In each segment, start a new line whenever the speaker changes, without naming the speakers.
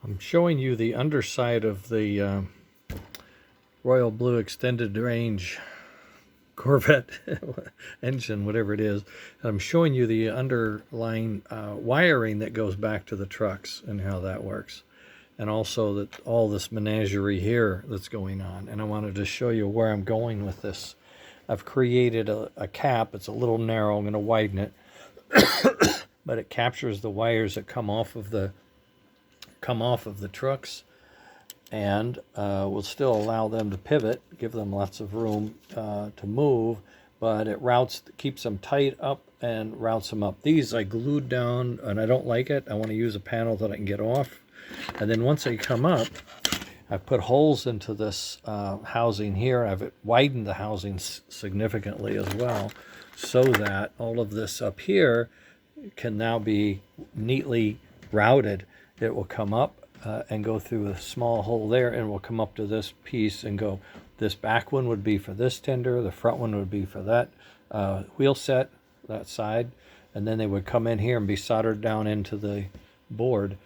I'm showing you the underside of the Royal Blue Extended Range Corvette engine, whatever it is. I'm showing you the underlying wiring that goes back to the trucks and how that works. And also that all this menagerie here that's going on. And I wanted to show you where I'm going with this. I've created a cap. It's a little narrow. I'm going to widen it. But it captures the wires that come off of the trucks, and will still allow them to pivot, give them lots of room to move, but it keeps them tight up and routes them up. These I glued down, and I don't like it. I want to use a panel that I can get off. And then once they come up, I've put holes into this housing here. I've widened the housing significantly as well, so that all of this up here can now be neatly routed. It will come up and go through a small hole there, and will come up to this piece and go. This back one would be for this tender, the front one would be for that wheel set, that side, and then they would come in here and be soldered down into the board,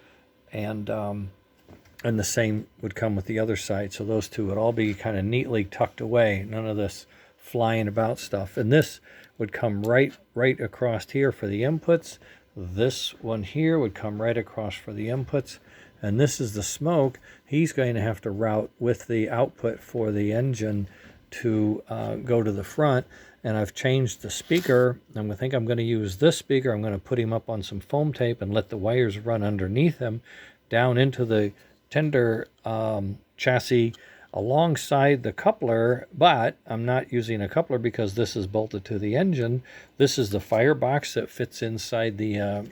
and the same would come with the other side. So those two would all be kind of neatly tucked away, none of this flying about stuff. And this would come right across here for the inputs. This one here would come right across for the inputs. And this is the smoke. He's going to have to route with the output for the engine to go to the front. And I've changed the speaker. I think I'm going to use this speaker. I'm going to put him up on some foam tape and let the wires run underneath him down into the tender chassis alongside the coupler, but I'm not using a coupler because this is bolted to the engine. This is the firebox that fits inside the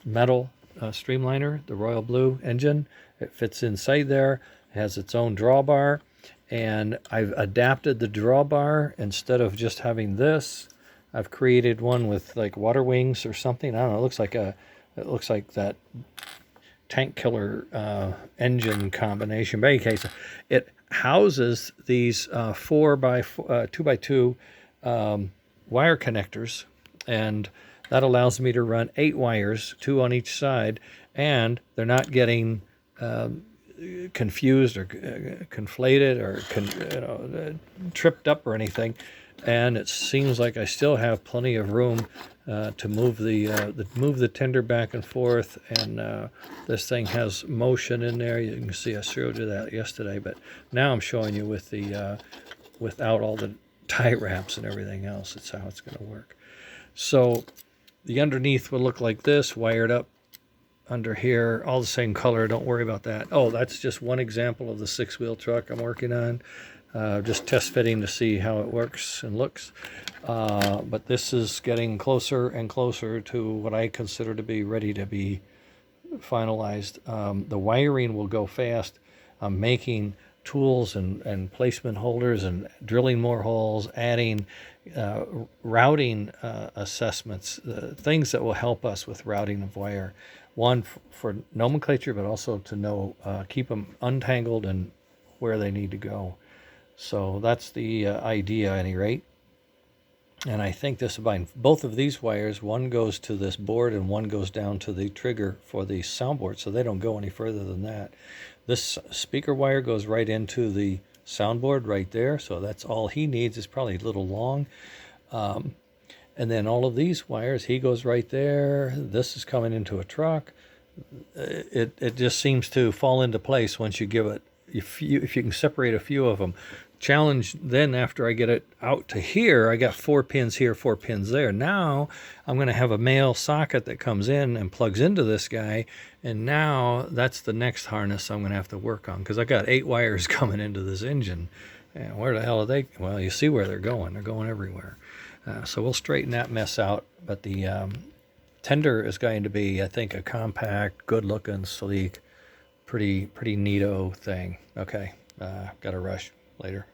metal streamliner, the Royal Blue engine. It fits inside there. It has its own drawbar, and I've adapted the drawbar. Instead of just having this, I've created one with like water wings or something. I don't know. It looks like that tank killer engine combination. But in any case, it houses these 2x2 wire connectors, and that allows me to run 8 wires, 2 on each side, and they're not getting confused or conflated or tripped up or anything. And it seems like I still have plenty of room to move the tender back and forth, and this thing has motion in there. You can see I showed you that yesterday, but now I'm showing you with the without all the tie wraps and everything else. It's how it's going to work. So the underneath will look like this, wired up under here, all the same color. Don't worry about that. Oh, that's just one example of the 6-wheel truck I'm working on. Just test fitting to see how it works and looks. But this is getting closer and closer to what I consider to be ready to be finalized. The wiring will go fast. I'm making tools and placement holders and drilling more holes, adding routing assessments, things that will help us with routing of wire. One for nomenclature, but also to know, keep them untangled and where they need to go. So that's the idea, at any rate. And I think this will both of these wires. One goes to this board and one goes down to the trigger for the soundboard, so they don't go any further than that. This speaker wire goes right into the soundboard right there, so that's all he needs. It's probably a little long. And then all of these wires, he goes right there. This is coming into a truck. It just seems to fall into place once you give it, if you can separate a few of them. Challenge then, after I get it out to here, I got 4 pins here, 4 pins there. Now I'm going to have a male socket that comes in and plugs into this guy, and now that's the next harness I'm going to have to work on, because I got 8 wires coming into this engine. And where the hell are they? Well, you see where they're going. They're going everywhere. So we'll straighten that mess out. But the tender is going to be, I think, a compact, good-looking, sleek, pretty neato thing. Okay, got to rush. Later.